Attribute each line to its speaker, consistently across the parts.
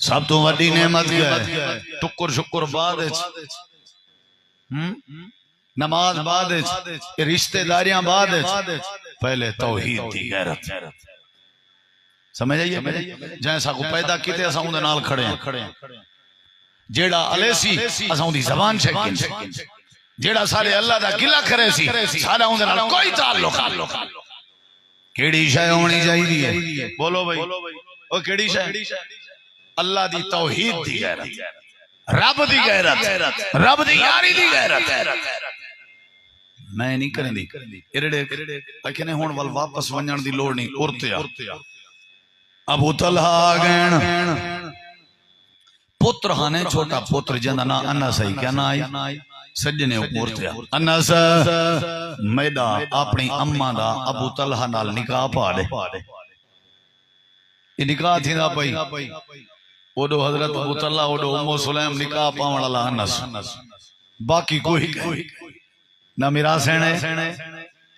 Speaker 1: سب تو وڈی نعمت ہے ٹکر شکر بعد نماز بعد رشتہ داریاں بعد پہلے توحید دی غیرت سمجھ آئیے جیسا کو پیدا کیتے اساں اون دے نال کھڑے ہیں جیڑا علی سی اساں دی زبان چھکن جیڑا سارے اللہ دا گلا کرے سی سارا اون دے نال کوئی تعلق کیڑی شے ہونی چاہیے بولو بھائی او کیڑی شے اللہ دی توحید دی غیرت رب دی غیرت رب دی یاری دی غیرت میں نہیں کریں دی ارڑے لیکن ہون ول واپس ونجن دی لوڑ نہیں اورتیا ابو طلحہ گین پتر ہانے چھوٹا پتر جندا نا انس ہے کیا نا آئی سجنے اورتیا انس میڈا اپنی اماں دا ابو طلحہ نال نکاح پا دے یہ نکاح تھی دا پئی اوڈو حضرت ابو طلحہ اوڈو ام سلیم نکاح پاون والا انس باقی کوئی نہ میراسن ہے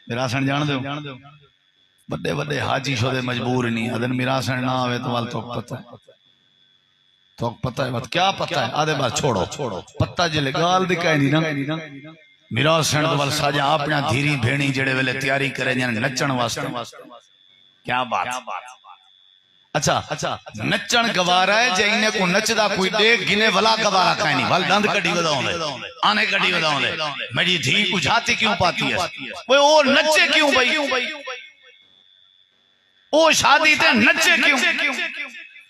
Speaker 1: میراسن جان دو بڑے بڑے حاجی شدے مجبور نہیں ادن میراسن نہ آوے تو وال تو پتہ ہے کیا پتہ ہے آدھے بات چھوڑو پتہ جلے گال دکھائی نہیں نا میراسن تو وال ساجا اپنا دھیری بھینی جڑے ویلے تیاری کرے جن نچن واسطے کیا بات اچھا نچن گوارا ہے جے انہیں کو نچدا کوئی دیکھ گنے ولا گوارا کھائیں نہیں وال دند کٹی وداؤں دے آنے کٹی وداؤں دے میری دھی کو جھاتی کیوں پاتی ہے وہ او نچے کیوں بھئی او شادی تے نچے کیوں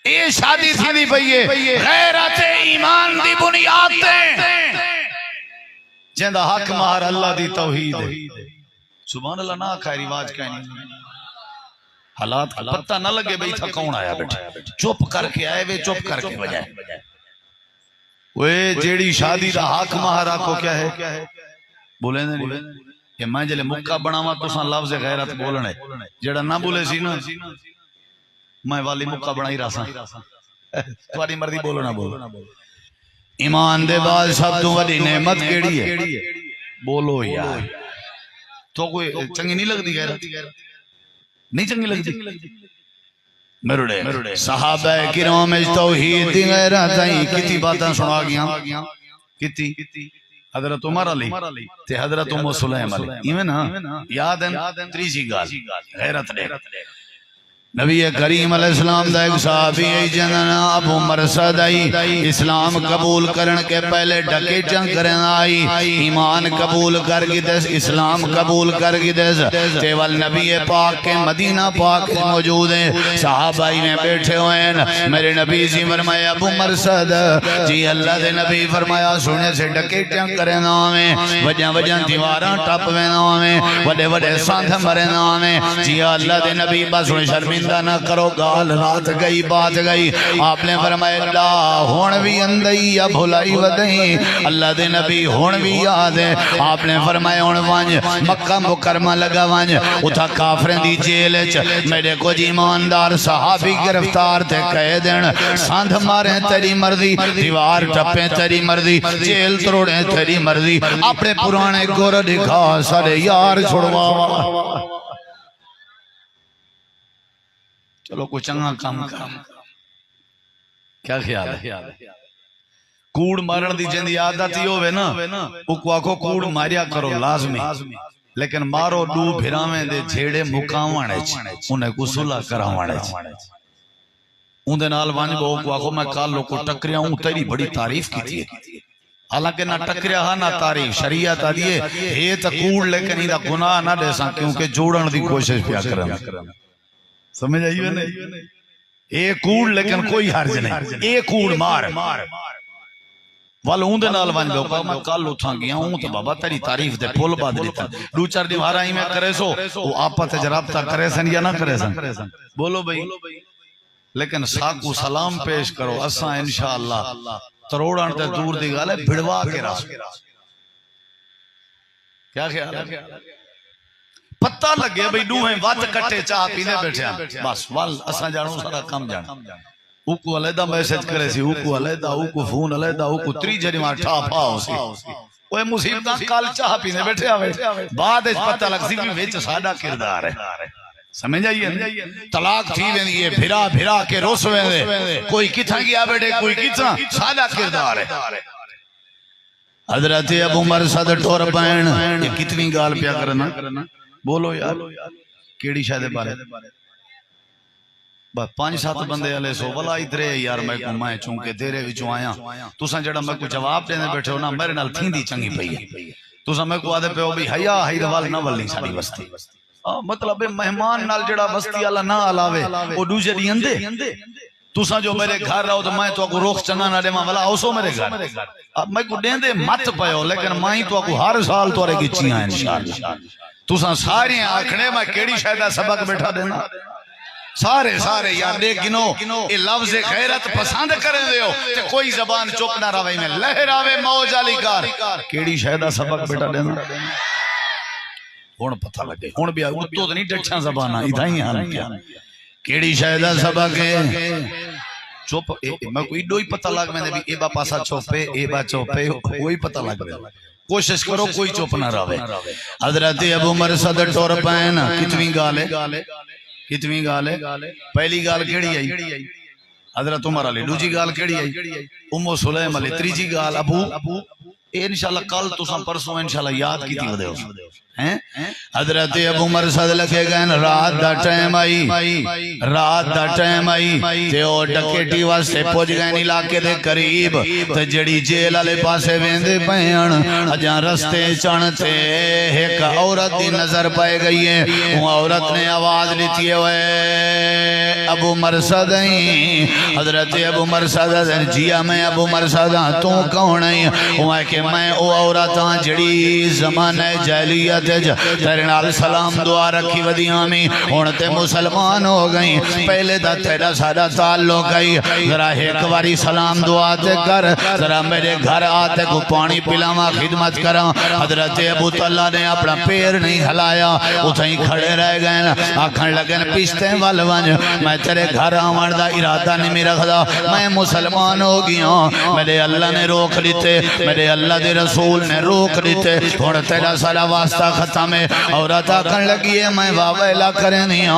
Speaker 1: اے شادی تھی دی بھئی غیرت ایمان دی بنیاد تے جندہ حق مہر اللہ دی توحید سبحان اللہ نہ کھائے رواج کہیں نہیں حالات کا پتہ نہ لگے بھئی تھا کون آیا بیٹھے چپ کر کے آئے وے چپ کر کے بجائے وہ جیڑی شادی دا حق مہارا کو کیا ہے بولے نہیں کہ میں جلے مکہ بناوا تو سان لفظ غیرت بولنے جیڑا نہ بولے سی نا میں والی مکہ بنائی رہا سا تمہاری مرضی بولو نہ بولو ایمان دے بعد سب تو وڈی نعمت کیڑی ہے بولو یار تو کوئی چنگی نہیں لگ دی غیرت نہیں چنگی لگتی مرڑے صحابہ کرام توحید دی غیرت آئی کتی باتاں سنا گیا کتی حضرت عمر علی تے حضرت ام سلیم علی ایویں نا یاد ہے تریجی گال غیرت دے نبی کریم علیہ السلام دا ایک صحابی جننا ابو مرصد آئی اسلام قبول کرن کے پہلے ڈکے جنگ کرن آئی ایمان قبول کر گی دیس اسلام قبول کر گی دیس تیوال نبی پاک کے مدینہ پاک موجود ہیں صحابائی میں بیٹھے ہوئے ہیں میرے نبی جی فرمایا ابو مرصد جی اللہ دے نبی فرمایا سونے سے ڈکے جنگ کرن آویں وجہ دیواراں ٹپ وین آویں وڈے ساندھ مرن آویں جی اللہ دے نبی بس شرمندہ نہ کرو گال رات گئی بات گئی آپ نے فرمایا اللہ ہون بھی اندئی یا بھلائی ودئی اللہ دے نبی ہون بھی یاد ہے آپ نے فرمایا ہون وانج مکہ مکرمہ لگا وانج اتھا کافرین دی جیل میرے کو جی ایماندار صحابی گرفتار تھے کہہ دین ساندھ ماریں تیری مرضی دیوار ٹپیں تیری مرضی جیل تروڑیں تیری مرضی اپنے پرانے گور دکھا سارے یار چھوڑوا چلو کوئی چنگا کام کام کیا خیال ہے کوڑ مارن دی جندی عادت ہی ہوئے نا اکو آکو کوڑ ماریا کرو لازمی لیکن مارو ڈو بھراویں دے جھیڑے مکاوانے انہیں کو صلح کراوانے ان دے نال وانج بہو کو آکو میں کالو کو ٹکریا ہوں تیری بڑی تعریف کی تھی حالانکہ نہ ٹکریا ہاں نہ تعریف شریعت آدھیے ہے تا کوڑ لیکن ہی دا گناہ نہ دے ساں کیونکہ جوڑن دی کوشش پیا کرن سمجھ آئیے نہیں ایک کوڑ لیکن کوئی حرج نہیں ایک کوڑ مار والوں دے نال وانج بہو میں کال اٹھا گیا ہوں تو بابا تیری تعریف دے پھول باد لیتا دو چار دیوارا ہی میں کرے سو وہ آپا تے جرابتا کرے سن یا نہ کرے سن بولو بھئی لیکن ساکو سلام پیش کرو اساں انشاءاللہ تروڑان تے دور دی گالے بھڑوا کے راس کیا خیال ہے پتہ لگے بھئی دوہیں وات کٹے چاہ پینے بیٹھے ہیں بس وال اساں جانو سارا کم جان اوکو علیدہ میسج کرے سی اوکو علیدہ اوکو فون علیدہ اوکو تری جری ماں ٹھاپ آؤ سی وہ مصیبتاں کال چاہ پینے بیٹھے آوے بعد اس پتہ لگ سی بھی ویچ سادہ کردار ہے سمجھ آئیے طلاق تھی ویندی ہے بھرا بھرا کے روس ویندے کوئی کتھاں گیا بیٹے کوئی کتھاں سادہ کردار ہے حضرت ابو مرصد ٹور پین یہ کتنی گال پیا کرنا بولو یار کیڑی شاید بارے بس 5-7 بندے علیہ سو بلا ادھرے یار میں کو میں چونکہ تیرے وچوں آیا تساں جڑا میں کو جواب دینے بیٹھے ہو نا میرے نال تھیندی چنگی پئی ہے تساں میں کو آدھے پہ ہو بھی حیا ہی دوال نہ ولنی ساری بستی مطلب مہمان نال جڑا بستی والا نہ علاوے او دوجے دی اندے تساں جو میرے گھر رہو تو میں تو کو روخ چنا نہ دے ماں والا اوسو میرے گھر اب میں کو دیندے مت پئیو لیکن میں تو کو ہر سال تورے گچیاں انشاءاللہ تساں سارے آکھنے میں کیڑی شاید سبق بیٹھا دینا سارے یار دے گنو یہ لفظ غیرت پسند کریں دے ہو تے کوئی زبان چپ نہ روی میں لہراوے موج علی کار کیڑی شاید سبق بیٹھا دینا ہون پتہ لگے ہون بھی اتو تو نہیں ڈٹھیاں زباناں ادھا ہی ہن کیا کیڑی شاید سبق ہے چپ میں کوئی دو ہی پتہ لگ میں نے بھی اے با پاسا چوپے اے با چوپے کوئی پتہ لگ میں کوشش کرو کوئی چپ نہ روے حضرت ابو مرصد ٹور پین کتنی گال ہے کتنی گال ہے پہلی گال کیڑی آئی حضرت عمر علی دوجی گال کیڑی آئی ام سلیم علی تریجی گال ابو انشاءاللہ کل تساں پرسوں انشاءاللہ یاد کی تھی ودے ہو حضرت ابو مرصد لگے گئے رات دا ٹائم آئی تے او ڈکیٹی واسطے پہنچ گئے علاقے دے قریب تے جڑی جیل والے پاسے ویندے پئن اجاں رستے چن تے ایک عورت دی نظر پائے گئی ہے وہ عورت نے آواز لیتی ہے ابو مرصد حضرت ابو مرصد جیا میں ابو مرصد تو کون ہے وہ کہ میں او عورت ہاں جڑی زمانہ جاہلیت تیرے نال سلام دعا رکھی ودیاں میں ہن تے مسلمان ہو گئی پہلے دا تیرا سارا تعلق گئی ذرا ایک واری سلام دعا تے کر ذرا میرے گھر آتے کو پانی پلاواں خدمت کراں حضرت ابو طلحہ نے اپنا پیر نہیں ہلایا اتھیں کھڑے رہ گئے آکھن لگے پشتے وال ونج میں تیرے گھر آون دا ارادہ نہیں میرا خدا میں مسلمان ہو گیا میرے اللہ نے روک لیتے میرے اللہ دے رسول نے روک لیتے ہن تیرا سارا واسطہ ختم ہے عورت آکھن لگی ہے میں واویلا کریں دیا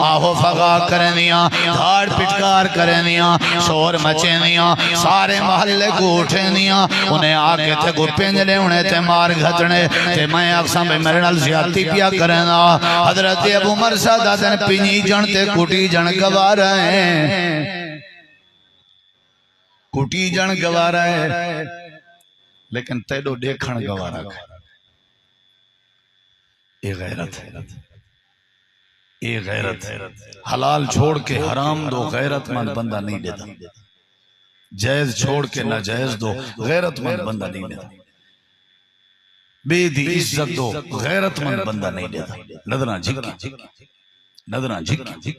Speaker 1: آہو فغا کریں دیا دھاڑ پٹکار کریں دیا شور مچیں دیا سارے محلے کو اٹھیں دیا انہیں آکے تے کو پنجلے انہیں تے مار گھتنے تے میں اقسام میں میرے نال زیادتی پیا کریں دا حضرت ابو مرصد آدھن پینی جن تے کٹی جن گوا رہے ہیں کٹی جن گوا رہے لیکن تیڑو دیکھن گوا رہے اے غیرت ہے اے غیرت ہے حلال چھوڑ کے حرام دو غیرت مند بندہ نہیں دیتا جائز چھوڑ کے ناجائز دو غیرت مند بندہ نہیں دیتا بے دی عزت دو غیرت مند بندہ نہیں دیتا نظرہ نظرہ جھکی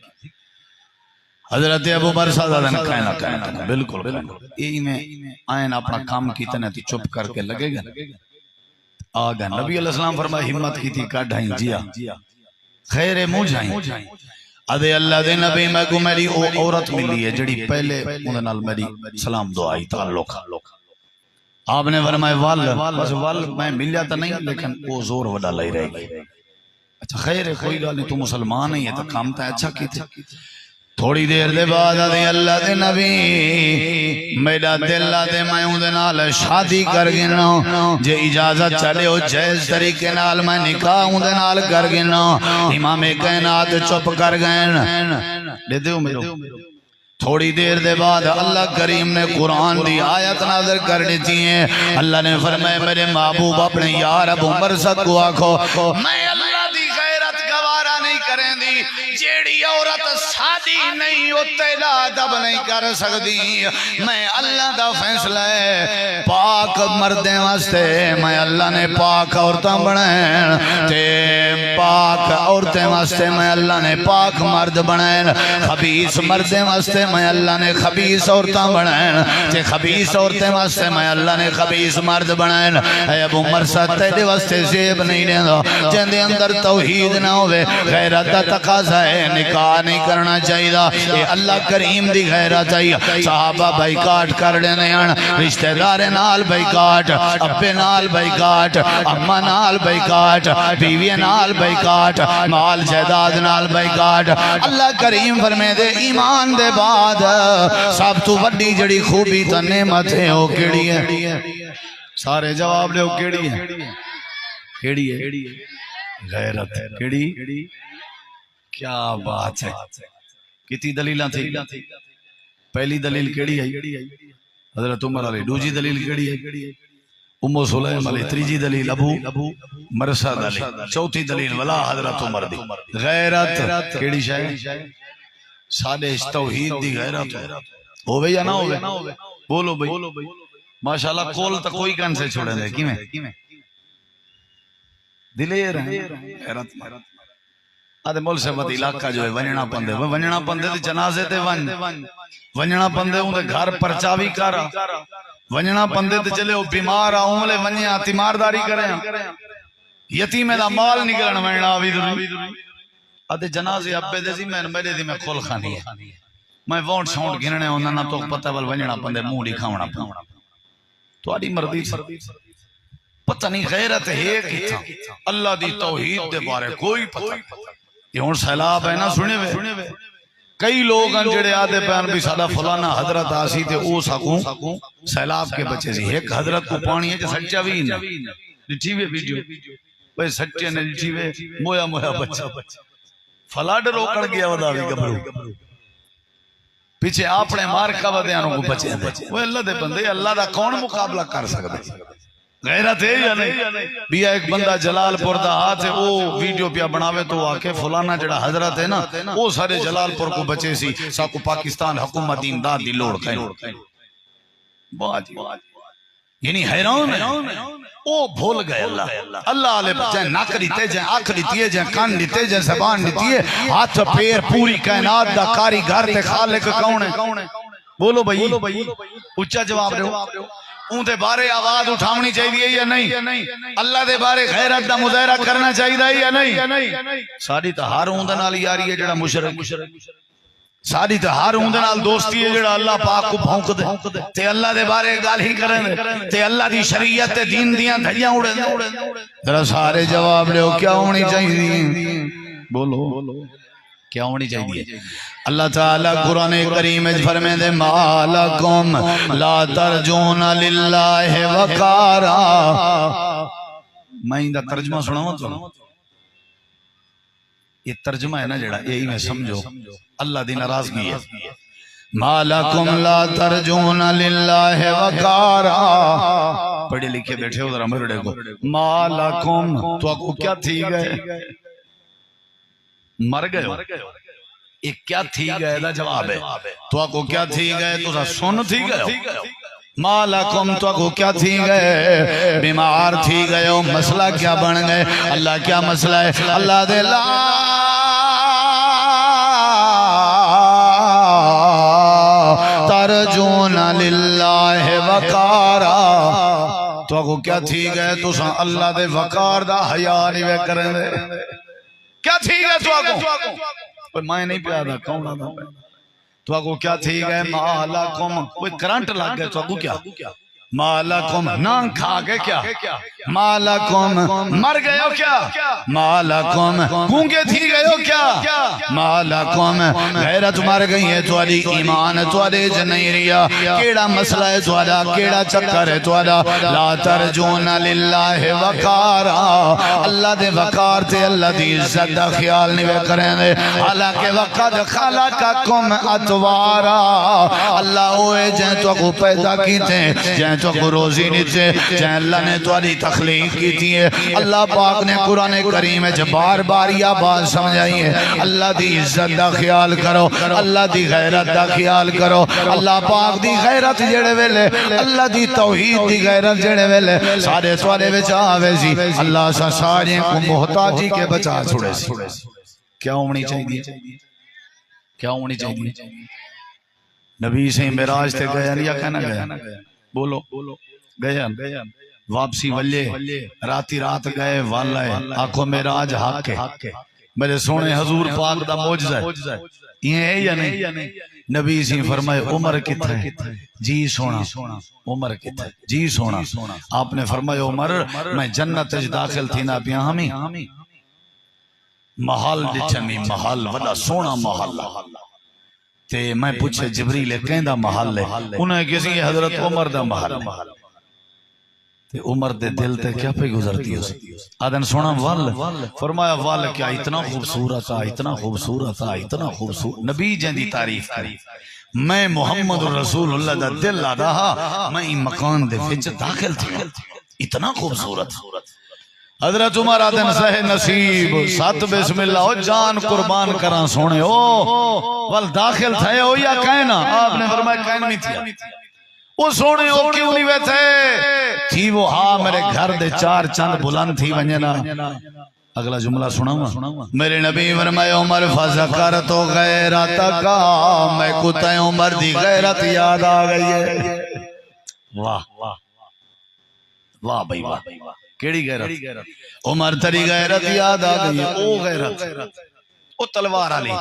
Speaker 1: حضرت ابو مرصد کہنا بالکل ای میں آئین اپنا کام کی تنہ تھی چپ کر کے لگے گا آگا نبی علیہ السلام فرمائے ہمت کی تھی کاٹھائیں جیا خیر موجھائیں ادھے اللہ دے نبی میں کو میری عورت ملی ہے جڑی پہلے انہیں نال میری سلام دعائی تعلق آپ نے فرمائے وال میں مل جاتا نہیں لیکن وہ زور وڈا لئی رہے گی اچھا خیر کوئی گال نہیں تو مسلمان ہی ہے تو کام تا اچھا کی تھی تھوڑی دیر دے بعد آدھے اللہ دے نبی میرا دل آدھے میں ہوں دے نال شادی کر گنا جے اجازت چلے ہو جائز طریقے نال میں نکاح ہوں دے نال کر گنا امام کائنات چپ کر گئے لے دیو میرو تھوڑی دیر دے بعد اللہ کریم نے قرآن دی آیت نازل کر دیتی ہیں اللہ نے فرمائے میرے محبوب اپنے یار ابو مرصد کو آکھو میں اللہ دی غیرت گوارا نہیں کریں دی جیڑی عورت شادی نہیں ہوتے لا دب نہیں کر سکتی میں اللہ دا فیصلہ ہے پاک مردیں واسطے میں اللہ نے پاک عورتاں بنائیں تے پاک عورتیں واسطے میں اللہ نے پاک مرد بنائیں خبیث مردیں واسطے میں اللہ نے خبیث عورتاں بنائیں تے خبیث عورتیں واسطے میں اللہ نے خبیث مرد بنائیں اے ابو مرصد تیرے واسطے زیب نہیں لیندہ جن دے اندر توحید نہ ہوئے غیر غیرت دا تقاضا ہے، نکاح نہیں کرنا چاہیے، اے اللہ کریم دی غیرت ہے۔ صحابہ بائیکاٹ کر لینے ہیں، رشتہ دار نال بائیکاٹ، ابے نال بائیکاٹ، اما نال بائیکاٹ، بیوی نال بائیکاٹ، مال جائیداد نال بائیکاٹ۔ اللہ کریم فرمائے دے ایمان دے بعد سب تو وڈی جڑی خوبی تے نعمت ہے او کیڑی ہے؟ سارے جواب لے، او کیڑی ہے؟ کیڑی ہے؟ غیرت۔ کیڑی؟ کیا بات ہے! کتنی دلیلاں تھی؟ پہلی دلیل کیڑی ہے؟ حضرت عمر علی۔ دوسری دلیل کیڑی ہے؟ ام سلیم علی۔ تیسری دلیل ابو مرثد علی۔ چوتھی دلیل ولا حضرت عمر دی۔ غیرت کیڑی شے؟ ساڈے توحید دی غیرت ہوے یا نہ ہوے؟ بولو بھائی، ماشاءاللہ کول تا کوئی کن سے چھوڑے دے کیویں دلیر ہیں غیرت مند۔ آدھے مول سے بد علاقہ جو ہے ونجنا پندے تے جنازے تے ونجنا پندے ان دے گھر پرچاوی کرا، ونجنا پندے تے چلے او بیمار آؤں لے ونجیا تیمارداری کریں، یتیمے دا مال نکلن ونجنا آوی ضروری۔ آدھے جنازے ابے دے سی میں میرے دی میں کھول خانی ہے، میں وونٹ شونٹ گھننے ہونا نہ تو پتہ ول ونجنا پندے منہ دی کھاونا پندے تو آڑی مردی پتہ نہیں غیرت ہے کتھا اللہ دی توحید دے بارے کوئی پتہ۔ یہ ہون سیلاب ہے نا سنے وے، کئی لوگ ہیں جڑے آدھے بیان بھی سادہ فلانا حضرت آسی تھے او ساکوں سیلاب کے بچے سی، ایک حضرت کو پانی ہے جو سچا بھی نہیں لٹھی ہوئے ویڈیو وہ سچے نے لٹھی ہوئے مویا بچہ فلاڈ روکڑ گیا ودا بھی گبرو پیچھے اپنے مارکا ودیانوں کو بچے ہیں۔ وہ اللہ دے بندے، اللہ دا کون مقابلہ کر سکتے؟ غیرت ہے یا نہیں؟ بیا ایک بندہ جلال پور دا ہاتھ ہے، وہ ویڈیو پیا بناوے تو آکے فلانا جڑا حضرت ہے نا وہ سارے جلال پور کو بچے سی ساکو پاکستان حکومت امداد دی لوڑ کہیں باج یعنی حیران ہے او بھول گئے اللہ علیہ جائیں ناک لیتے جائیں آنکھ لیتی جائیں کان لیتے جائیں زبان لیتی ہے ہاتھ پیر پوری کائنات دا کاری گھر تے خالق کون ہے؟ بولو بھائی اچھا جواب دے اون دے بارے آواز اٹھاونی چاہیے یا نہیں؟ اللہ دے بارے غیرت دا مظاہرہ کرنا چاہیے یا نہیں؟ ساری تو ہر اون دے نال یاری ہے جڑا مشرک، ساری تو ہر اون دے نال دوستی ہے جڑا اللہ پاک کو بھونک دے تے اللہ دے بارے گل ہی کریں تے اللہ دی شریعت تے دین دیاں دھجیاں اڑے ذرا سارے جواب لو کیا ہونی چاہیے؟ بولو کیا ہونی چاہیے؟ اللہ تعالیٰ قرآن کریم فرمائے دے ما لکم لا ترجون للہ وقارا۔ میں اندہ ترجمہ سناؤں تو یہ ترجمہ ہے نا جڑا یہی میں سمجھو اللہ دی ناراضگی ہے۔ ما لکم لا ترجون للہ وقارا، پڑھے لکھے بیٹھے ہو ذرا مرڑے کو ما لکم تو آپ کو کیا تھی گئے؟ مر گئے ہو؟ ایک کیا تھی گئے دا جواب ہے تو آپ کو کیا تھی گئے تو سن تھی گئے ہو؟ ما لکم تو آپ کو کیا تھی گئے؟ بیمار تھی گئے ہو؟ مسئلہ کیا بن گئے؟ اللہ کیا مسئلہ ہے؟ اللہ دے لا ترجون للہ وقارا، تو آپ کو کیا تھی گئے تو اللہ دے وقار دا حیاء نہیں وے کریں دے؟ کیا تھی گئے تو آگو میں نہیں پیادا کون آدھا تو آگو کیا تھی گئے؟ ما لکم کوئی کرنٹ لگ گئے تو آگو کیا؟ ما لکم نان کھا گئے کیا؟ ما لکم مر گئے ہو کیا؟ ما لکم گونگے تھی گئے ہو کیا؟ ما لکم غیرت مر گئی ہے تو علی ایمان تو علی جنیریا کیڑا مسئلہ ہے تو علی کیڑا چکر ہے تو علی لا ترجون للہ وقارا، اللہ دے وقار تے اللہ دی عزت دا خیال نہیں بے کریں دے، حالانکہ وقت خلقکم اتوارا، اللہ ہوئے جن تو کو پیدا کیتے جن تو کو روزی نیتے جن اللہ نے تو علی تخلیق کی تھی ہے۔ اللہ پاک نے قرآن کریم ہے جب بار بار یہ بات سمجھائی ہے اللہ دی عزت دا خیال کرو، اللہ دی غیرت دا خیال کرو، اللہ پاک دی غیرت جڑے ویلے اللہ دی توحید دی غیرت جڑے ویلے سارے سوالے بچا آوے سی اللہ سا سارے کو محتاجی کے بچا چھوڑے سی۔ کیا ہونی چاہیے؟ کیا ہونی چاہیے؟ نبی سے معراج تے گیا یا کہنا گیا؟ بولو گیا واپسی ولے راتی رات گئے والے آنکھوں معراج حق ہے میرے سونے حضور پاک دا معجزہ ہے یہ ہے یا نہیں؟ نبی سی فرمائے عمر کتھے؟ جی سونا عمر کتھے؟ جی سونا آپ نے فرمایا عمر میں جنت داخل تھی نا پیا ہمیں محل ڈچھمی محل وڈا سونا محل تے میں پوچھے جبریل کہندا محل ہے انہیں کسی حضرت عمر دا محل ہے تے عمر دے دل تے کیا پہ گزرتی ہو آدن سونا وال فرمایا وال کیا اتنا خوبصورت تھا اتنا خوبصورت تھا اتنا خوبصورت نبی جن دی تعریف کری میں محمد رسول اللہ دا دل لا رہا میں مکان دے وچ داخل تھی اتنا خوبصورت حضرت عمر آدن سہ نصیب سات بسم اللہ جان قربان کراں سونے وال داخل تھے ہو یا کہنا آپ نے فرمایا کہن نہیں تھیا وہ سونے ہو کیوں نہیں ویتھے تھی وہ ہاں میرے گھر دے چار چند بلند تھی ونجنا اگلا جملہ سناؤں میرے نبی فرمائے عمر فذکرت غیرتک میں کتے عمر دی غیرت یاد آ گئی ہے واہ واہ بھائی واہ کیڑی غیرت عمر تری غیرت یاد آ گئی ہے او غیرت او تلوار علی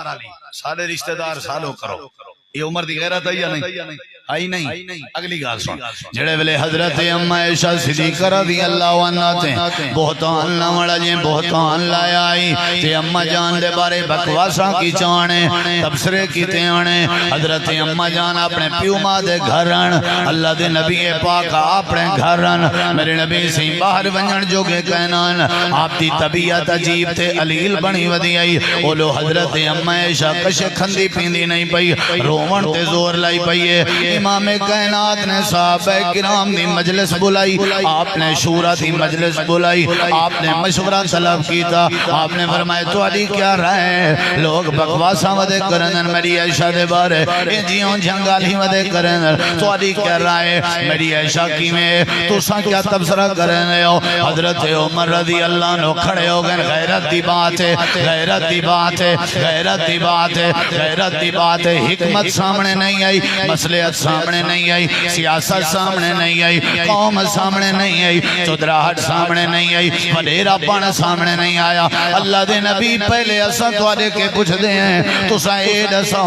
Speaker 1: سارے رشتہ دار سالو کرو یہ عمر دی غیرت آئی یا نہیں آئی نہیں اگلی گال سن جڑے ویلے حضرت اما عائشہ صدیقہ رضی اللہ عنہ تے بہتان نہ وڑا جے بہتان لایا آئی تے اما جان دے بارے بکواساں کی چانے تبصرے کیتے آنے حضرت اما جان اپنے پیو ماں دے گھرن اللہ دے نبی پاک اپنے گھرن میرے نبی سی باہر ونجن جو گے کہنان آپ دی طبیعت عجیب تے علیل بنی ودی آئی اولو حضرت اما عائشہ کشے کھندی پیندی نہیں پئی رومن تے زور لائی پئی امام کائنات نے صحابہ کرام دی مجلس بلائی آپ نے شورا دی مجلس بلائی آپ نے مشورہ طلب کیتا آپ نے فرمایا تو علی کیا رہے لوگ بکواساں ودے کرنن میری عائشہ دے بارے جیوں جھنگالی ودے کرنن تو علی کیا رہے میری عائشہ کی میں تو ساں کیا تبصرہ کرنے ہو حضرت عمر رضی اللہ عنہ کھڑے ہو گئے غیرت دی بات ہے غیرت دی بات ہے غیرت دی بات ہے غیرت دی بات ہے حکمت سامنے نہیں آئی مصلحت سامنے نہیں آئی سیاست سامنے نہیں آئی قوم سامنے نہیں آئی چودراہٹ سامنے نہیں آئی وڈیرا پان سامنے نہیں آیا اللہ دے نبی پہلے اساں توارے کے پوچھ دے ہیں تو سا اے دساں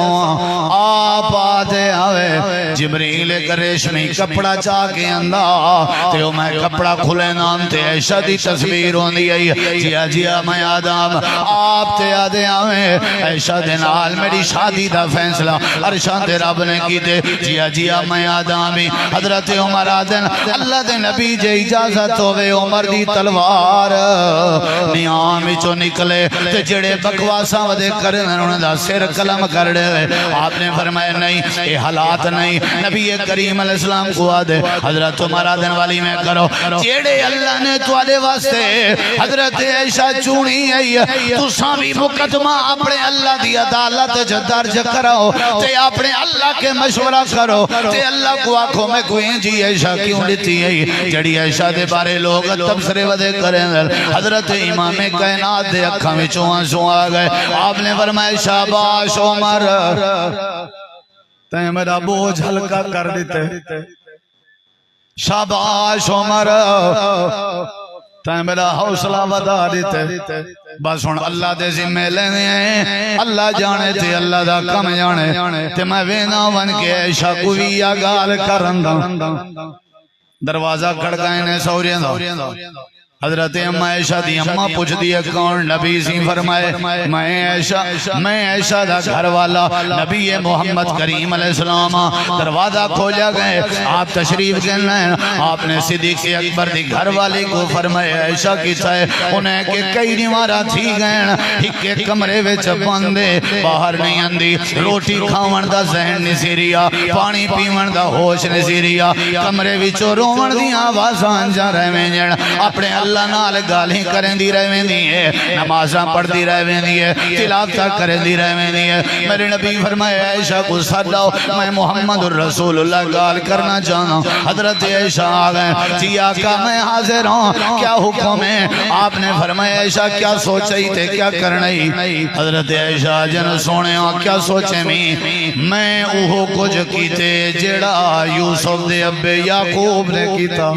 Speaker 1: آپ آتے آوے جبریل ایک ریشمی کپڑا چاہ کے اندھا تیو میں کپڑا کھلے نام تے عائشہ دی تصویر ہوندی آئی جیا جیا میں آدم آپ تے آدے آوے عائشہ دے نال میری شادی دا فیصلہ عرشان تے رب نے کی تے جیا جیا میں آدمی حضرت عمر آدن اللہ دے نبی جے اجازت ہوئے عمر دی تلوار نیام چو نکلے تے جڑے بکواساں ودے کرنے انہوں دا سر کلم کر دے آپ نے فرمایا نہیں یہ حالات نہیں نبی کریم علیہ السلام کو آدھے حضرت عمر آدن والی میں کرو جڑے اللہ نے توالے واسطے حضرت عائشہ چونی آئی تو سامی مقدمہ اپنے اللہ دی عدالت درج کرو تے اپنے اللہ کے مشورہ کرو تے اللہ کو آنکھوں میں کوئی جی عائشہ کیوں لیتی ہے جڑی عائشہ دے بارے لوگ تبصرے ودے کریں حضرت امام کائنات دے اکھاں میں آنسو آ گئے آپ نے فرمایا شاباش عمر تے میرا بوجھ ہلکا کر دیتے شاباش عمر تے میرا حوصلہ ودا دیتے بس ہن اللہ دے ذمہ لینے ہیں اللہ جانے تے اللہ دا کم جانے تے میں وینا ون کے عائشہ کو بھی یا گال کرندا دروازہ کھڑکائیں نے سوریاں دا حضرت اما عائشہ دی اما پوچھ دی کون نبی سی فرمائے میں عائشہ دا گھر والا نبی محمد کریم علیہ السلام دروازہ کھولا گئے آپ تشریف گئے آپ نے صدیق اکبر دی گھر والی کو فرمائے عائشہ کی تھے انہیں کہ کئی نیوارا تھی گئے ہکے کمرے وچ بندے باہر نہیں اندی روٹی کھاون دا ذہن نہیں رہیا پانی پیون دا ہوش نہیں رہیا کمرے وچ روون دی آوازاں جا رہے ہیں اپنے اللہ نال گالیں کریں دی رہے ہیں نمازاں پڑھ دی رہے ہیں تلاوتہ کریں دی رہے ہیں میرے نبی فرمائے عائشہ کو صداؤ میں محمد الرسول اللہ گال کرنا چاہنا حضرت عائشہ آگئے جی آقا میں حاضر ہوں کیا حکم ہے آپ نے فرمائے عائشہ کیا سوچئی تھے کیا کرنئی حضرت عائشہ جن سونے ہوں کیا سوچے میں اوہو کچھ کیتے جڑا یوسف دے ابے یعقوب نے کیتا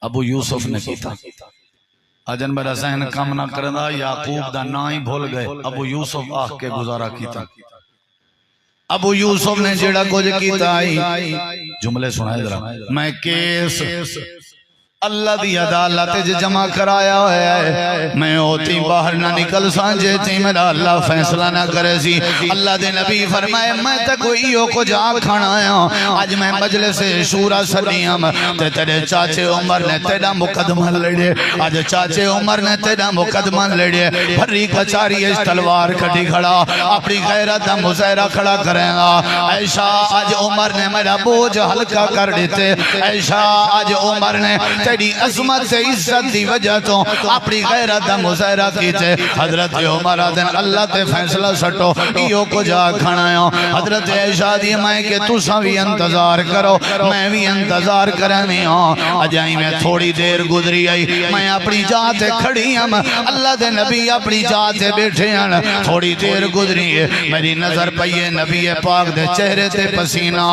Speaker 1: ابو یوسف نے کیتا اجن میرا ذہن کام نہ کرنا یعقوب دا نا ہی بھول گئے ابو یوسف آخ کے گزارا کیتا ابو یوسف نے جڑا کچھ کیتا آئی جملے سنائے ذرا میں کیس اللہ دی عدالت جمع کرایا ہے میں ہوتی باہر نہ نکل سانجے تھی میرا اللہ فیصلہ نہ کرے سی اللہ دے نبی فرمائے میں تک کوئیوں کو جا کھانا آیا آج میں مجلس شورا سلیم تے تیرے چاچے عمر نے تیرا مقدمہ لڑے آج چاچے عمر نے تیرا مقدمہ لڑے بھری کچاری اس تلوار کھڑی کھڑا اپنی غیرت دا مظاہرہ کھڑا کریں گا عائشہ آج عمر نے میرا بوجھ ہلکا کر دیتے عائشہ آج عمر نے تیری عظمت سے عزت دی وجہ تو اپنی غیرت دا مظاہرہ کیتے حضرت عمر دن اللہ تے فیصلہ سٹو ایو کو جا کھڑایا حضرت عائشہ دی میں کہ تساں بھی انتظار کرو میں بھی انتظار کرنی ہوں اجائی میں تھوڑی دیر گزری آئی میں اپنی جان تے کھڑی ہم اللہ دے نبی اپنی جان تے بیٹھے ہیں تھوڑی دیر گزری ہے میری نظر پئیے نبی پاک دے چہرے تے پسینہ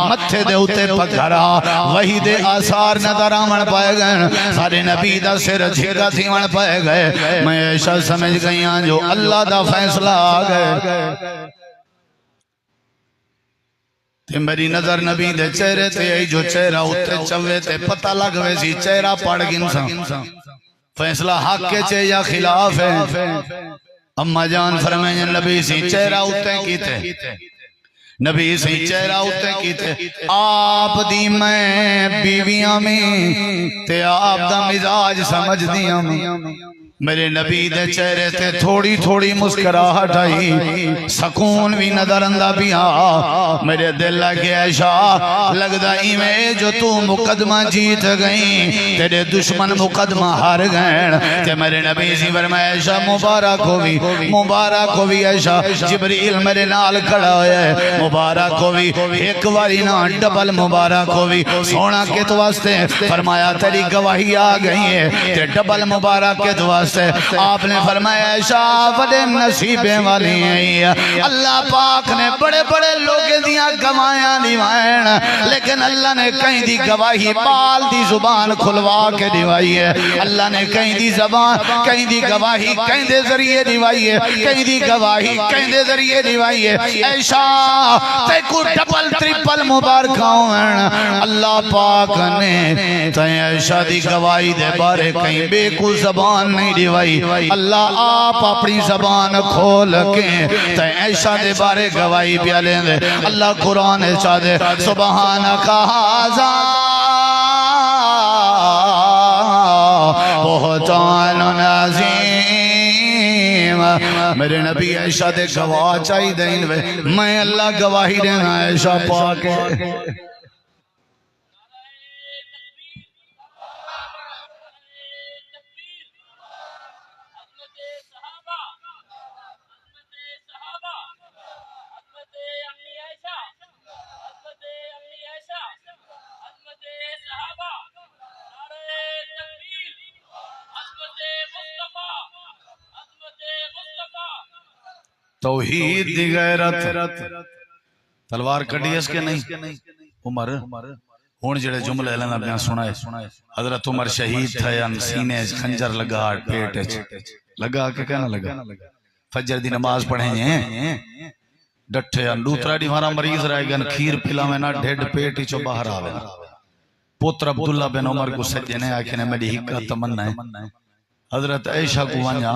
Speaker 1: متھے دے اتے پتھرا وہی دے آثار نظر آمن پائے گئے سارے نبی دا سر جھگا تھی من پائے گئے میں ایسا سمجھ گئی ہاں جو اللہ دا فیصلہ آ گئے تے میری نظر نبی دے چہرے تے آئی جو چہرہ اتے چوے تے پتہ لگوے سی چہرہ پڑ گنسا فیصلہ حق کے چے یا خلاف ہے اما جان فرمائیں نبی سی چہرہ اتے کیتے نبی سی چہرہ اتے کیتے آپ دی میں بیویاں میں تے آپ دا مزاج سمجھ دیاں میں میرے نبی دے چہرے تے تھوڑی تھوڑی مسکراہٹ آئی سکون بھی نظر اندہ بھی میرے دل لگے عائشہ لگدا ہی میں جو تو مقدمہ جیت گئیں تیرے دشمن مقدمہ ہار گئیں تے میرے نبی سی فرمایا عائشہ مبارک ہو بھی عائشہ جبریل میرے نال کھڑا ہوئے مبارک ہو بھی ایک واری نا ڈبل مبارک ہو بھی سونا کے تو واسطے فرمایا تیری گواہی آ گئی ہے تے ڈبل مبارک کے تو واسطے آپ نے فرمایا عائشہ بڑے نصیبیں والی ہیں اللہ پاک نے بڑے بڑے لوگ دیاں گواہیاں دیوائیں لیکن اللہ نے کہیں دی گواہی بال دی زبان کھلوا کے دیوائی ہے اللہ نے کہیں دی زبان کہیں دی گواہی کہیں دے ذریعے دیوائی ہے کہیں دی گواہی کہیں دے ذریعے دیوائی ہے عائشہ تے کو ڈبل ٹرپل مبارکاں اللہ پاک نے تے عائشہ دی گواہی دے بارے کہیں بے کو زبان نہیں اللہ آپ اپنی زبان کھول کے تے عائشہ دے بارے گواہی پیا لیں دے اللہ قرآن چاہ دے سبحانک ھذا بہتان عظیم میرے نبی عائشہ دے گواہ چاہی دیں میں اللہ گواہی دینا عائشہ پاک توحید دی غیرت تلوار کڑی اس کے نہیں عمر ہون جڑے جملے لینا بیان سنائے حضرت عمر شہید تھا یا سینے خنجر لگا پیٹ لگا کہ کہنا لگا فجر دی نماز پڑھیں ہیں ڈٹھے دوسرا دی ہمارا مریض رہے گا کھیر پلا میں نہ ڈھڈ پیٹ ہی چو باہر آوے پوتر عبداللہ بن عمر کو سجنے آکھنے میری حقہ تمنا ہے حضرت عائشہ کو وانیا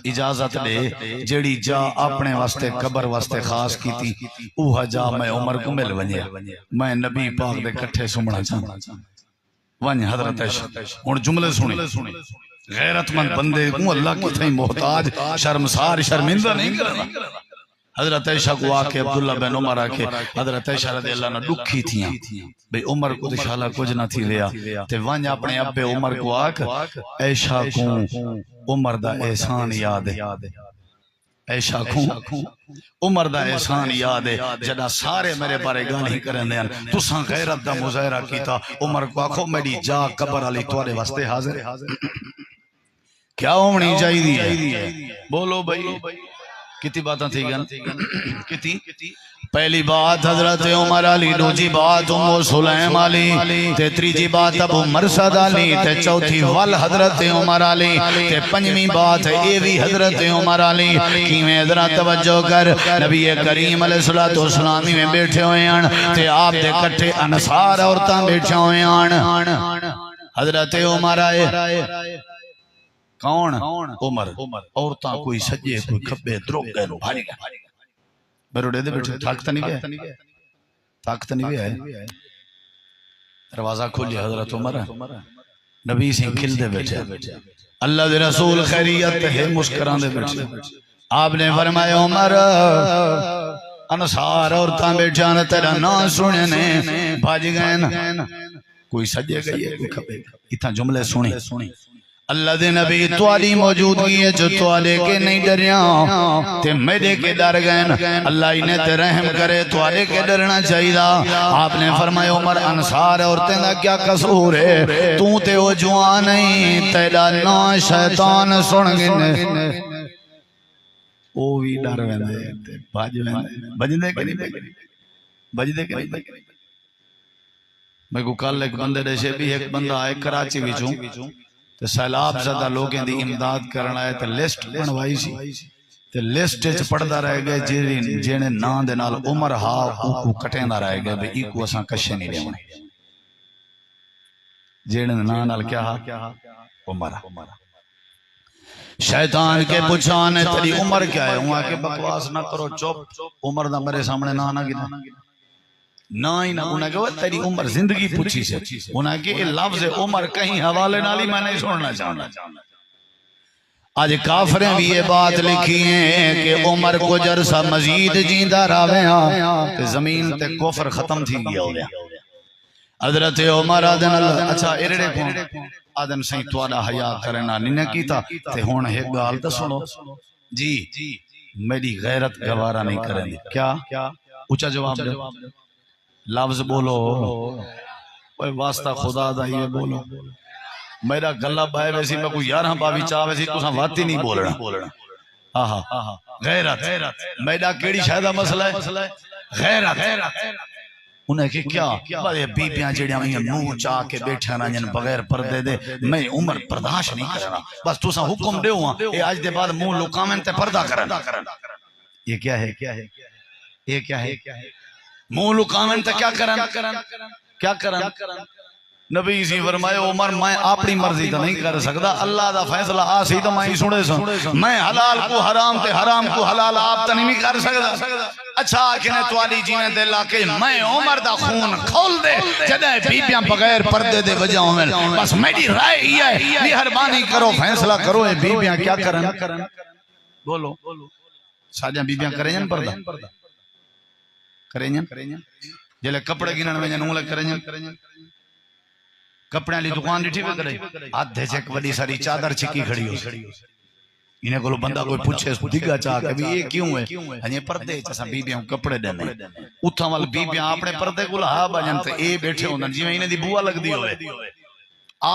Speaker 1: اجازت دے جیڑی جا اپنے واسطے قبر واسطے خاص کی تھی اوہ جا میں عمر کو مل ونیا میں نبی پاک دے کٹھے سمڑا چاہتا وانیا حضرت عائشہ اور جملے سنی غیرت مند بندے کو اللہ کی تھئی محتاج شرمسار شرمندہ نہیں کرنا حضرت عائشہ کو آکے عبداللہ بن عمر آکے حضرت عائشہ رضی اللہ عنہ دکھی تھیاں بھئی عمر کو دشالہ کچھ نہ تھی لیا تے وانج اپنے ابے عمر کو آکے عائشہ کو عمر دا احسان یاد ہے عائشہ کو عمر دا احسان یاد ہے جنا سارے میرے بارے گالی کریں دیں تساں غیرت دا مظاہرہ کیتا عمر کو آکھو میری جا قبر علی توارے واسطے حاضر کیا ہونی چاہیے بولو بھائی کتی باتاں تھی گن کتی پہلی بات حضرت عمر علی، دوسری بات ام سلیم علی، تے تیسری بات ابو مرصد علی، تے چوتھی ول حضرت عمر علی، تے پنجویں بات اے وی حضرت عمر علی۔ کیویں حضرت توجہ کر، نبی کریم علیہ الصلوۃ والسلام میں بیٹھے ہوئے ہیں تے آپ دے کٹھے انصار عورتاں بیٹھے ہوئے ہیں۔ حضرت عمر آئے، کون؟ عمر۔ عورتاں کوئی سجے کوئی کھبے دروگ گئے نو بھالی گئے، بروڑے دے بیٹھے طاقت نہیں گئے، طاقت نہیں گئے۔ دروازہ کھولی، حضرت عمر نبی سے کھل دے بیٹھے، اللہ دے رسول خیریت ہے مسکران دے بیٹھے۔ آپ نے فرمایا عمر انصار عورتاں بیٹھے نے تیرا نام سننے بھاج گئے نا، کوئی سجے گئی ہے کوئی کھبے، اتنا جملے سنی۔ اللہ دے نبی توالی موجودگی ہے جو توالے کے نہیں ڈریاں تے میرے کے ڈر گئے، اللہ انہیں تے رحم کرے، توالے کے ڈرنا چاہیے۔ آپ نے فرمایا عمر انصار عورتیں دا کیا قصور ہے، تو تے وہ جوان نہیں، تیرا نا شیطان سن گنے، وہ بھی ڈر ویندے بھاج ویندے، بجدے کہ نہیں بجدے کہ نہیں۔ میں کو کل ایک بندے دیشے بھی ایک بندہ آئے کراچی وچوں تے سیلاب زدہ لوگیں دی امداد کرنا ہے تے لسٹ بنوائی سی تے لسٹ اچ پڑھدا رہ گئے جینے نام دے نال عمر ہا کو کٹیندا رہ گئے بے ای کو اساں کشے نہیں لیونے، جینے نام نال کیا ہا عمر۔ شیطان کے پوچھانے تیری عمر کیا ہے، وہاں کے بکواس نہ کرو، چپ، عمر دا میرے سامنے نہ گنا نہ ہی نہ، انہیں کہا تیری عمر زندگی پوچھی سے، انہیں کہ لفظ عمر کہیں حوالے نالی میں نہیں سننا چاہنا۔ آج کافریں بھی یہ بات لکھی ہیں کہ عمر کو جرسا مزید جیندہ راوے ہاں کہ زمین تے کفر ختم تھی گیا ہو گیا۔ حضرت عمر آدن اللہ اچھا ارڑے کو آدن سہی توڑا حیاء کرنا نہیں کیتا تے ہون ایک گال دا سنو جی میری غیرت گوارا نہیں کریں دی، کیا اچھا جواب دے، لفظ بولو، کوئی واسطہ خدا دا یہ بولو، میرا گلہ بائے ویسی میں کوئی یارہاں باوی چاہ ویسی تو ساں واتی نہیں بولنا۔ غیرت میرا کیڑی شاہدہ مسئلہ ہے غیرت۔ انہیں کہ کیا بڑے بیبیاں جڑیاں میں منہ چاہ کے بیٹھے نا جن بغیر پردے دے، میں عمر برداشت نہیں کرنا، بس تو ساں حکم دے ہوا اے آج دے بعد منہ لکامن تے پردہ کرنا۔ یہ کیا ہے، یہ کیا ہے، منہ لکامن تے کیا کرن؟ نبی اسی فرمائے عمر میں اپنی مرضی تو نہیں کر سکتا، اللہ دا فیصلہ آسی تو میں ہی سنے سن، میں حلال کو حرام تے حرام کو حلال آپ تو نہیں کر سکتا۔ اچھا آکھنے توالی جیویں دے لاکے میں عمر دا خون کھول دے جدہ بیبیاں بغیر پردے دے وجہ ہوئے، بس میری رائے ہی ہے، مہربانی کرو فیصلہ کرو اے بیبیاں کیا کرن؟ بولو ساجاں بیبیاں کریں جن پردہ کریں جن جلے کپڑے گنن میں جن اولے کریں جن کپڑے لی دکان ڈٹھی ہوئے کرے آدھے سے ایک وڈی ساری چادر چھکی کھڑی ہو، انہیں کو بندہ کوئی پوچھے دیگا چاہ کہ بھی یہ کیوں ہے، ہنیں پردے چاہاں بیبیاں کپڑے دینے اتھا وال بیبیاں اپنے پردے کو لہا بجن تے اے بیٹھے ہونا جی میں انہیں دی بوا لگ دی ہوئے،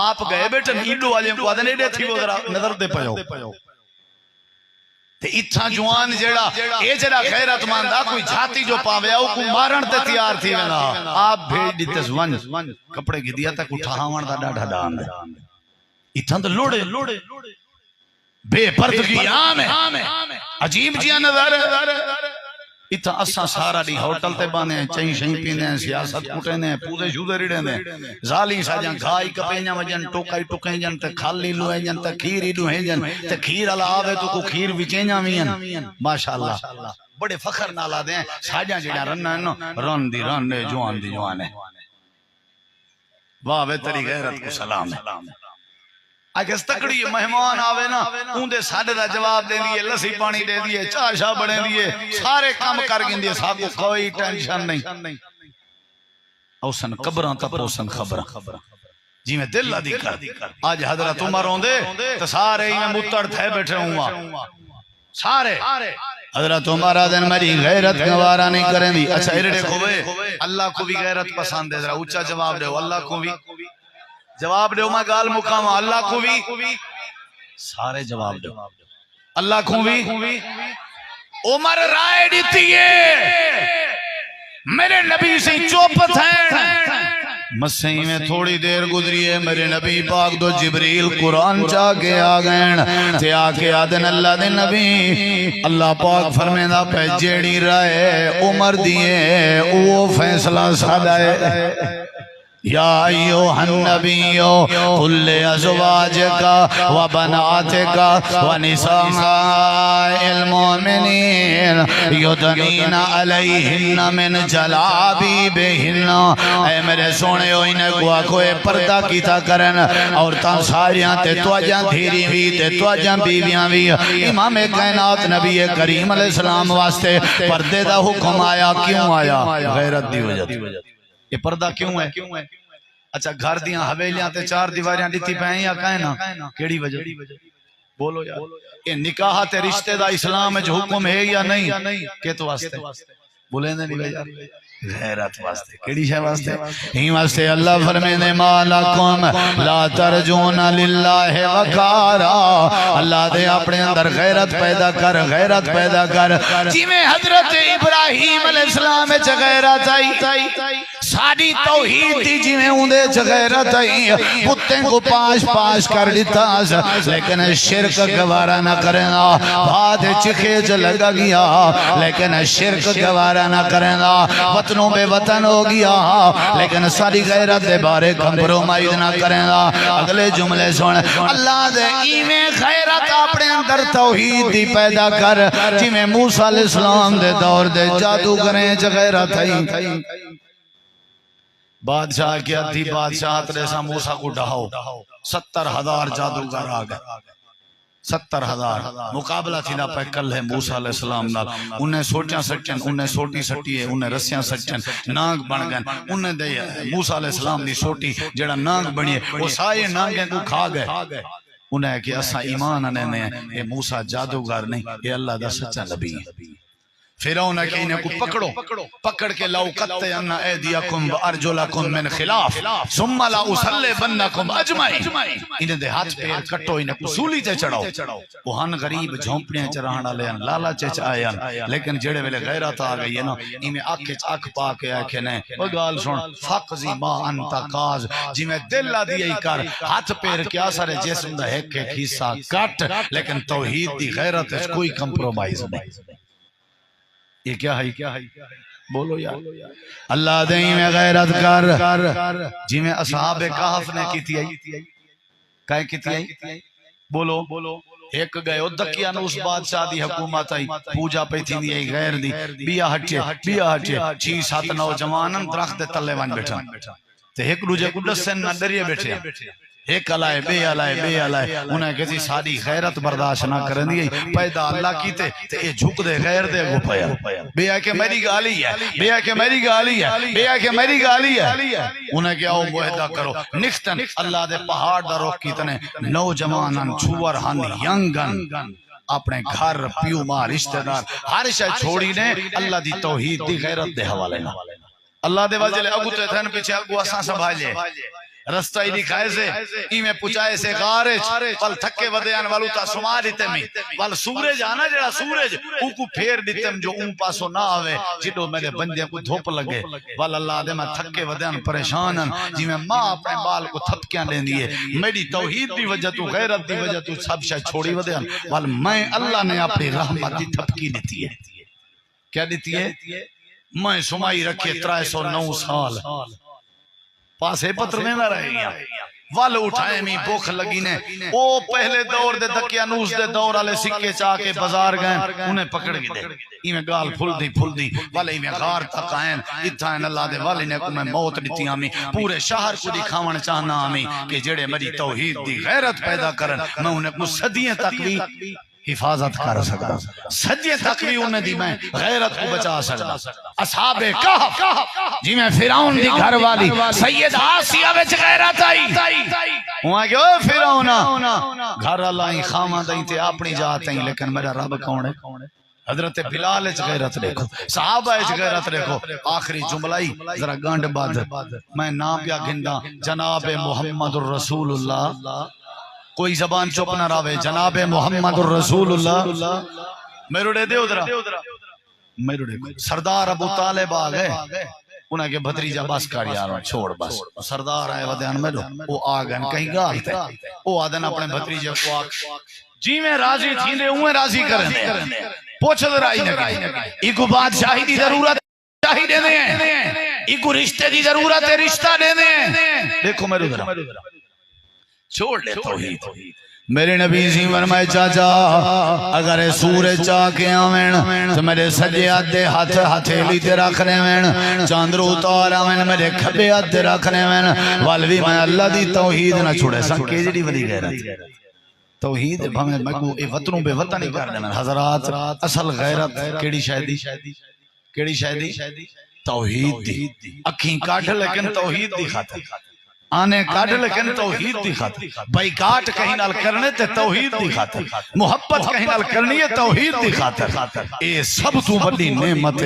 Speaker 1: آپ گئے بیٹھے ایڈو والے کو آدھے نہیں تھی وہ نظر دے پہو تے اتھا جوان جیڑا اے جڑا غیرت ماندہ کوئی جھاتی جو پاوے او کو مارن تے تیار تھی وینا، آپ بھیج دیتے زوان کپڑے کی دیا تک اٹھا ہاں دا ڈاڑھا ڈان دے اتھا تو لوڑے بے پردگی عام ہے، عجیب جیا نظر اتھا اساں سارا دی ہوٹل تے بانے ہیں، چہیں شہیں پینے ہیں، سیاست کٹے ہیں، پوزے شوزے ریڑے ہیں، زالی ساجاں گھائی کپیña وجن ٹوکائی ٹوکیں جن تے کھالی لوہیں جن تے کھیری لوہیں جن تے کھیر علا آوے تو کو کھیر وچیña وین ماشاءاللہ بڑے فخر نالا دیں ساجاں جڑا رن دی رن دے جوان دی جوان ہے، واہ وے تری غیرت کو سلام ہے۔ اگر تکڑی مہمان آوے نا ان دے ساڑھے دا جواب دے دیئے، لسی پانی دے دیئے، چاہ شاہ بڑھے دیئے، سارے کام کر گئن دیئے، صاحب کو کوئی ٹینشن نہیں۔ اوسن قبران تا پوسن خبران جی میں دل لدی کر آج حضرت عمر ہوں دے تو سارے ہی میں متر تھے بیٹھے ہوں سارے حضرت عمر آدھن میری غیرت گوارا نہیں کریں دی۔ اچھا ارڑے کھوئے اللہ کو بھی غیرت پسند ہے، ذرا اچھا جواب دے اللہ کو بھی جواب دے میں گال مقام اللہ کو بھی سارے جواب دے اللہ کو بھی عمر رائے دیتی ہے میرے نبی سے چوپ تھے مسیح میں تھوڑی دیر گزری ہے میرے نبی پاک دو جبریل قرآن چاہ کے آگئن تے آکے آدن اللہ دے نبی اللہ پاک فرمیدہ پہ جیڑی رائے عمر دیئے وہ فیصلہ سادائے یا ایوہ النبی قل لأزواجک و بناتک و نساء المؤمنین یدنین علیہن من جلابیبہن اے میرے سونے ہو انہیں گوا کوئی پردہ کیتا کرن اور تاں ساریاں تے توجہ دھیری بھی تے توجہ بیویاں بھی امام کائنات نبی کریم علیہ السلام واسطے پردے دا حکم آیا کیوں آیا غیرت دی وجہ یہ پردہ کیوں ہے اچھا گھر دیاں حویلیاں تے چار دیواریاں دیتی پہیں یا کہیں نا کیڑی وجہ بولو یار یہ نکاح تے رشتہ دا اسلام جو حکم ہے یا نہیں کہ تو واسطے بولیں دے نہیں بھائی غیرت واسطے کیڑی شے واسطے ہی واسطے اللہ فرمینے ما لکم لا ترجون للہ وقارا اللہ دے اپنے اندر غیرت پیدا کر جی میں حضرت ابراہیم علیہ السلام چ غیرت آئی ساری توحید دی جی میں اندے چ غیرت آئی بتیں کو پاش کر لیتا لیکن شرک گوارا نہ کرنا بات چکھے چ لگا گیا لیکن شرک گوارا نہ کرنا وطنوں بے وطن ہو گیا لیکن ساری غیرت دے بارے کمپرومائز نہ کریں گا اگلے جملے سن اللہ دے ایویں غیرت اپنے اندر توحید دی پیدا کر جی میں موسیٰ علیہ السلام دے دور دے جادو کریں چا غیرت ہے بادشاہ کیا تھی بادشاہ ترے سا موسیٰ کو ڈھاؤ 70,000 جادوگر آگئے 70,000 مقابلہ تھی نا پہ کل ہے موسیٰ علیہ السلام نال انہیں سوٹیاں سٹن انہیں سوٹی سٹی ہے انہیں رسیاں سٹن نانگ بن گئن انہیں دے موسیٰ علیہ السلام دی سوٹی جڑا نانگ بنی ہے وہ سائے نانگیں کو کھا گئے انہیں کہ اسا ایمان آنے میں یہ موسیٰ جادوگر نہیں یہ اللہ دا سچا نبی ہے فیرون کہ انہیں کو پکڑ کے لاؤ قطع انہ ایدیکم و ارجلکم من خلاف ثم لا اسلے بنکم اجمائی انہیں دے ہاتھ پیر کٹو انہیں کو سولی تے چڑھاؤ وہ ہن غریب جھونپڑیاں چرہانا لین لالا چیچ آیان لیکن جڑے ویلے غیرت آگئی ہے نا انہیں آکھ پا کے آئے کہ نہیں وہ گال سن فقضی ما انتا قاز جی میں دل لا دیئی کر ہاتھ پیر کیا سارے جسم دا ایک حصہ کٹ لیکن توحید دی غیرت اس کوئی کمپرومائز نہیں یہ کیا ہے بولو یار اللہ دیں میں غیرت کر جی میں اصحاب کہف نے کی تھی کہے کی تھی بولو ایک گئے دکیا نو اس بادشاہ دی حکومت آئی پوجا پہ تھی دی غیر دی بیا ہٹے 6-7 نوجوانن درخت تلے وان بیٹھا تے ایک دوجے کو دسن نہ ڈریے بیٹھے ایک علائے بے علائے انہیں کہتی ساری غیرت برداشت نہ کرن دی پیدا اللہ کیتے تے یہ جھک دے غیر دے گو پیا بے آکے میری گالی ہے انہیں کہ آؤ معاہدہ کرو نختن اللہ دے پہاڑ دا روک کیتنے نوجوانن چھوار ہن ینگن اپنے گھر پیو ماں رشتہ دار ہر شے چھوڑی نے اللہ دی توحید دی غیرت دے حوالے نہ اللہ دے وجلے اگو تے تھن پیچھے اگو اساں سنبھالے رستہ ہی دکھائے سے ایمیں پچھائے سے غارج پل تھکے ودیان والو تا سما دیتے میں وال سورج آنا جڑا سورج او کو پھیر دیتے جو اون پاسو نہ آوے جدو میرے بندے کو دھوپ لگے وال اللہ دے میں تھکے ودیان پریشانن جی میں ماں اپنے بال کو تھپکیاں لیں دیئے میری توحید دی وجہ تو غیرت دی وجہ تو سب شاید چھوڑی ودیان وال میں اللہ نے اپنی رحمت دی تھپکی دیتی ہے کیا دیتی ہے میں سمائی رکھے 309 سال پاسے پتر میں نہ رہے گیا والو اٹھائے میں بوکھ لگی نے او پہلے دور دے دقیانوس دے دور والے سکے چاہ کے بازار گئے انہیں پکڑ گئے دے ایمیں گال پھل دی والے ایمیں غار تک آئین اتھائن اللہ دے والے نے کو میں موت دیتی آمی پورے شہر کو دکھاون چاہنا آمی کہ جڑے میری توحید دی غیرت پیدا کرن میں انہیں کو صدییں تک بھی حفاظت کر سکتا صدیے تک بھی انہیں دی میں غیرت کو بچا سکتا اصحاب کہف جی میں فرعون دی گھر والی سید آسیہ وچ غیرت آئی وہاں کہ اوہ فرعون گھر اللہ ہی خامہ دیں تے اپنی جاتے ہیں لیکن میرا رب کون ہے حضرت بلال اچ غیرت دیکھو صحابہ اچ غیرت دیکھو آخری جملہی ذرا گانڈ بعد میں نام پیا گھندا جناب محمد الرسول اللہ کوئی زبان چپ نہ راوے جناب محمد الرسول اللہ میرے دے ادھرا میرے دیکھو سردار ابو طالب آ گئے انہیں کے بھتریجا بس کر یار چھوڑ بس سردار آئے ودیان میں وہ آ گئے کہیں گال تھے وہ آدھن اپنے بھتریجے کو آ جی میں راضی تھی دے اوہیں راضی کرنے پوچھ در آئی نگی ایکو بادشاہی دی ضرورت شاہی دے دیں ایکو رشتے دی ضرورت ہے رشتہ دے دیں دیکھو میرے ادھر چھوڑ لے توحید میرے نبی سی فرمائے چاچا اگر سورج چاہ کے آمین تو میرے سجے آدھے ہاتھ ہتھیلی تے رکھنے وین چاندرو اتار آمین میرے کھبے آدھے رکھنے وین والوی میں اللہ دی توحید نہ چھوڑے سنکے جڑی ولی غیرت توحید بھامے میں کو وطنوں بے وطن ہی کر دے میں حضرات اصل غیرت کیڑی شاہدی توحید دی اکھیں کاٹ لیکن توحید دی خاطر آنے کاٹ لیکن توحید دی خاطر بائیکاٹ کہیں نال کرنے تے توحید دی خاطر محبت کہیں نال کرنی ہے توحید دی خاطر اے سب تو بڑی نعمت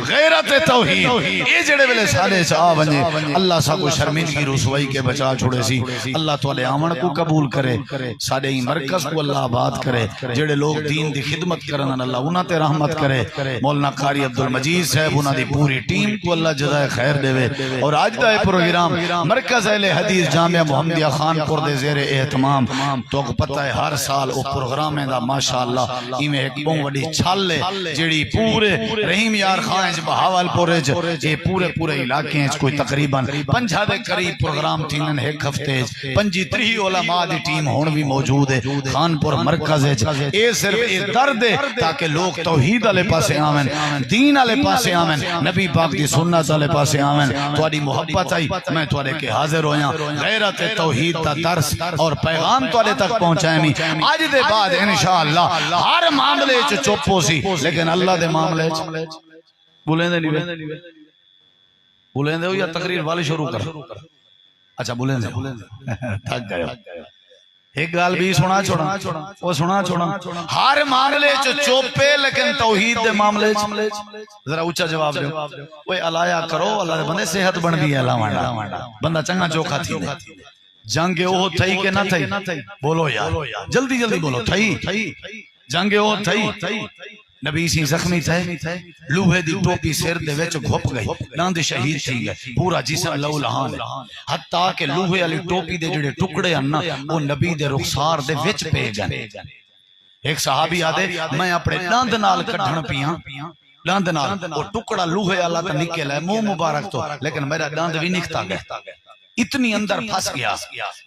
Speaker 1: غیرت توحید اے جڑے ویلے سارے چاہ ونجے اللہ سا کو شرمندگی رسوائی کے بچا چھوڑے سی اللہ تعالی آمن کو قبول کرے سارے ہی مرکز کو اللہ آباد کرے جڑے لوگ دین دی خدمت کرن اللہ انہاں تے رحمت کرے مولانا قاری عبدالمجید صاحب انہاں دی پوری ٹیم کو اللہ جزائے خیر دے اور آج دا پروگرام مرکز اہل حدیث جامعہ محمدیہ خان پور دے زیر اہتمام تو پتہ ہے ہر سال او پروگرام دا ماشاءاللہ ایمیں ایک بہت وڈی چھالے جڑی پورے رحیم یار خان بہاول پورج یہ پورے علاقے ہیں کوئی تقریباً 50 دے قریب پروگرام تھینن ایک ہفتے 35 علماء دی ٹیم ہون بھی موجود ہے خان پور مرکز ہے اے صرف اے درد ہے تاکہ لوگ توحید والے پاسے آویں دین والے پاسے آویں نبی پاک دی سنت والے پاسے آویں تواڈی محبت آئی میں تواڈے کے حاضر ہویاں غیرت توحید تا درس اور پیغام تواڈے تک پہنچائیں می آج دے بعد انشاءاللہ ہر معاملے چ چپ ہو سی لیکن اللہ دے معاملے چ بولیں دے نہیں بولیں دے ہو یا تقریر والے شروع کر اچھا بولیں دے تھک گئے ایک گال بھی سنا چھوڑا وہ سنا چھوڑا ہر معاملے چ چوپے لیکن توحید دے معاملے ذرا اونچا جواب دے اوے الایا کرو اللہ دے بندے صحت بن دی اللہ وانڈا بندہ چنگا چوکھا تھی جنگ او تھئی کہ نہ تھئی بولو یار جلدی بولو تھئی جنگ او تھئی نبی سی زخمی تھے لوہے دی ٹوپی سر دے وچ گھپ گئی ناند شہید تھی گئے پورا جسم لہو لہان حتیٰ کہ لوہے والی ٹوپی دے جڑے ٹکڑے ہیں نا وہ نبی دے رخسار دے وچ پے گئے ایک صحابی آدھے میں اپنے دند نال کڈھن پیاں دند نال وہ ٹکڑا لوہے والا تے نکل ہے منہ مبارک تو لیکن میرا دند بھی نکتا گیا اتنی اندر پھنس گیا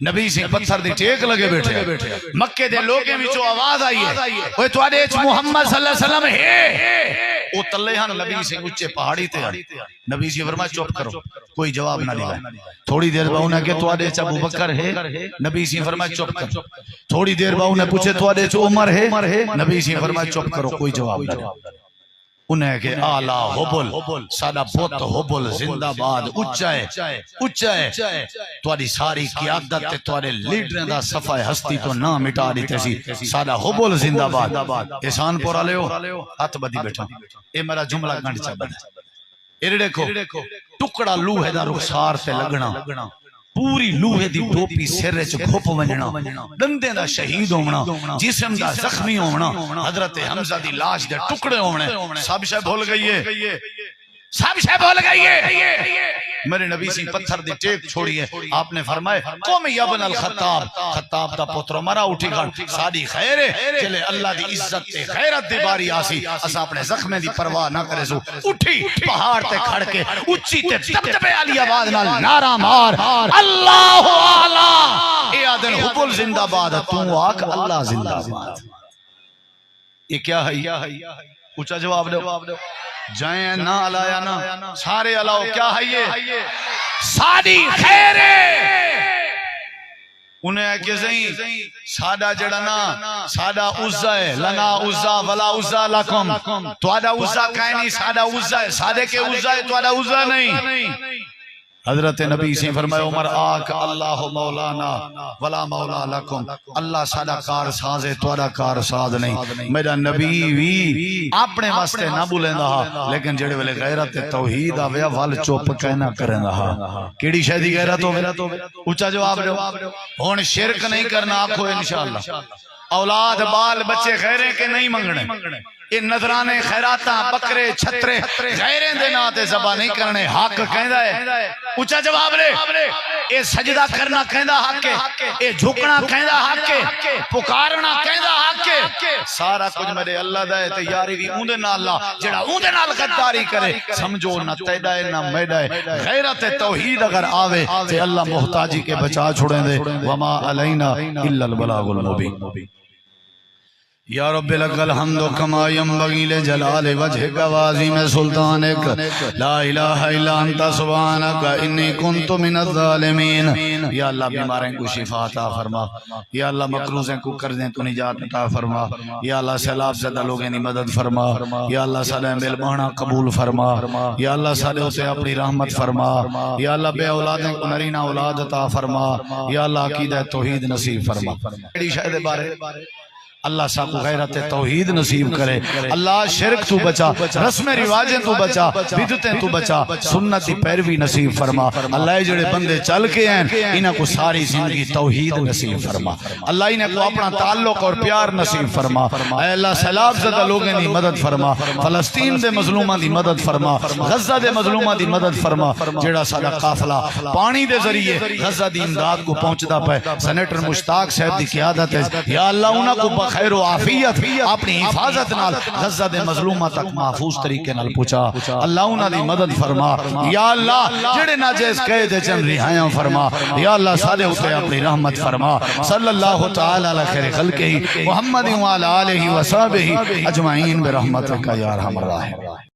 Speaker 1: نبی سے پتھر دی ٹیک لگے بیٹھے مکے دے لوگیں وچوں آواز آئی ہے اوے تواڈے وچ محمد صلی اللہ علیہ وسلم ہے او تلے ہن نبی سے اونچے پہاڑی تے نبی سے فرمایا چپ کرو کوئی جواب نہ دیا تھوڑی دیر بعد انہیں کہ تواڈے وچ ابو بکر ہے نبی سے فرمایا چپ کرو تھوڑی دیر بعد انہیں پوچھے تواڈے وچ عمر ہے نبی سے فرمایا چپ کرو کوئی جواب نہ دیا انہیں کہ آلہ حبل سادہ بوت حبل زندہ باد اچھا ہے تواری ساری قیادت توارے لیڈریں دا صفحہ ہستی تو نہ مٹا دیتے سی سادہ حبل زندہ باد احسان پورا لے ہو ہاتھ بدی بیٹھا اے میرا جملہ گھنٹ چا بدا اے دیکھو ٹکڑا لوہے دا رخسار تے لگنا پوری لوہے دی ٹوپی سر وچ گھپ ونجنا دندے دا شہید ہونا جسم دا زخمی ہونا حضرت حمزہ دی لاش دے ٹکڑے ہونے سب شے بھول گئی ہے میرے نبی سی پتھر دی ٹیک چھوڑی ہے آپ نے فرمایا قوم یا بن الخطاب خطاب دا پتر مرا اٹھی گا ساری خیر ہے چلے اللہ دی عزت تے غیرت دی باری آسی اسا اپنے زخمیں دی پرواہ نہ کرے سو اٹھی پہاڑ تے کھڑ کے اچھی تے دبدبے والی آواز نال نعرہ مار اللہ اعلی اے آدن حبل زندہ باد تو آکھ اللہ زندہ باد یہ کیا ہے اونچا جواب دو جائیں نہ علایا نہ سارے علاؤ کیا ہے یہ ساری خیر انہیں کہ زہیں سادہ جڑنا سادہ عزہ ہے لنا عزہ ولا عزہ لکم توادہ عزہ کہیں نہیں سادہ عزہ ہے سادے کے عزہ ہے توادہ عزہ نہیں حضرت نبی سے فرمایا عمر آکھ اللہ مولانا ولا مولا لکم اللہ سادہ کار ساز ہے توڑا کار ساز نہیں میرا نبی وی اپنے واسطے نہ بولیں رہا لیکن جڑے والے غیرت توحید آویا وال چوپ کہنا کریں رہا کیڑی شہدی غیرت ہو اچھا جواب دو ہون شرک نہیں کرنا آنکھو انشاءاللہ اولاد بال بچے خیریں کے نہیں منگنے یہ نظرانے خیراتاں بکرے چھترے غیریں دے نا تے ذبح نہیں کرنے حق کہندا ہے اونچا جواب لے اے سجدہ کرنا کہندا حق ہے اے جھکنا کہندا حق ہے پکارنا کہندا حق ہے سارا کچھ میرے اللہ دا ہے تے یاری بھی اون دے نال اللہ جڑا اون دے نال غداری کرے سمجھو نہ تیڈا ہے نہ میڈا ہے غیرت توحید اگر آوے تے اللہ محتاجی کے بچا چھوڑیں دے وما علینا الا البلاغ المبین یا رب لک الحمد کما ینبغی لجلال وجہک وعظیم سلطانک لا الہ الا انت سبحانک انی کنت من الظالمین یا اللہ بیماریں کو شفا عطا فرما یا اللہ مقروضیں کو قرضیں تو نجات عطا فرما یا اللہ سیلاب زدہ لوگیں دی مدد فرما یا اللہ صالح مل بہنا قبول فرما یا اللہ صالح سے اپنی رحمت فرما یا اللہ بے اولادیں کو نرینہ اولاد عطا فرما یا اللہ عقیدہ توحید نصیب فرما شاید بارے اللہ سا کو غیرت توحید نصیب کرے اللہ شرک تو بچا رسم رواجیں تو بچا بدعتیں تو بچا سنت پیروی نصیب فرما اللہ جڑے بندے چل کے ہیں انہاں کو ساری زندگی توحید نصیب فرما اللہ انہاں کو اپنا تعلق اور پیار نصیب فرما اے اللہ سیلاب زدہ لوگیں دی مدد فرما فلسطین دے مظلوماں دی مدد فرما غزہ دے مظلوماں دی مدد فرما جڑا ساڈا قافلہ پانی دے ذریعے غزہ دی امداد کو پہنچدا پے سینیٹر مشتاق صاحب دی قیادت ہے یا اللہ انہاں کو خیر و عافیت اپنی حفاظت نال غزہ دے مظلومہ تک محفوظ طریقے نال پہنچا اللہ انہاں دی مدد فرما یا اللہ جڑے ناجائز قید چن رہائیاں فرما یا اللہ سارے ہوتے اپنی رحمت فرما صلی اللہ تعالی علی خیر خلقہ محمد وعلی آلہ وصحبہ اجمعین برحمتک یا ارحم الراحمین